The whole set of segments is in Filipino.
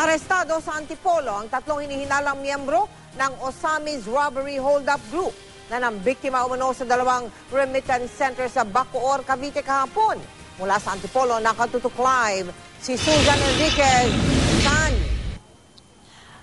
Arestado sa Antipolo ang tatlong hinihinalang miyembro ng Osamis Robbery Hold-Up Group na nambiktima umano sa dalawang remittance center sa Bacoor, Cavite kahapon. Mula sa Antipolo, nakatutok live si Susan Enriquez. San?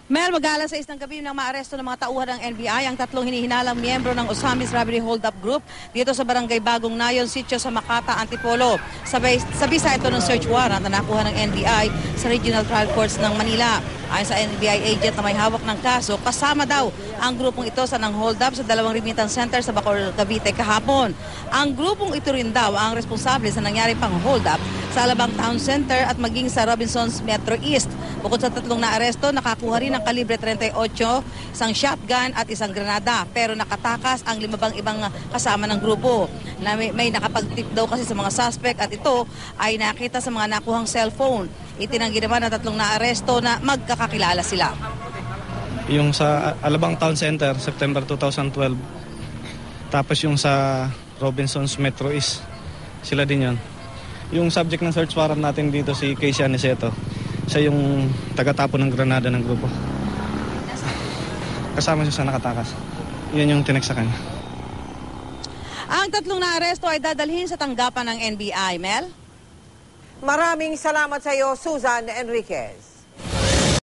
Mel, mag-alas 6 ng gabi nang maaresto ng mga tauhan ng NBI ang tatlong hinihinalang miyembro ng Osamis Robbery Hold-Up Group dito sa Barangay Bagong Nayon, Sitio sa Makata, Antipolo. Sabisa ito ng search warrant na nakuha ng NBI sa Regional Trial Courts ng Manila. Ayon sa NBI agent na may hawak ng kaso, kasama daw ang grupong ito sa nang hold-up sa dalawang remittance center sa Bacoor, Cavite kahapon. Ang grupong ito rin daw ang responsable sa nangyari pang hold-up sa Alabang Town Center at maging sa Robinsons Metro East. Bukod sa tatlong naaresto, nakakuha rin ng kalibre 38, isang shotgun at isang granada. Pero nakatakas ang 5 ibang kasama ng grupo. May nakapag-tip daw kasi sa mga suspect at ito ay nakita sa mga nakuhang cellphone. Itinanggi naman ng tatlong naaresto na magkakakilala sila. Yung sa Alabang Town Center, September 2012. Tapos yung sa Robinsons Metro East, sila din yun. Yung subject ng search warrant natin dito, si Casey Aniceto. Siya yung taga-tapo ng granada ng grupo. Kasama siya sa nakatakas. Yun yung tinext sa kanya. Ang tatlong naaresto ay dadalhin sa tanggapan ng NBI. Mel? Maraming salamat sa iyo, Susan Enriquez.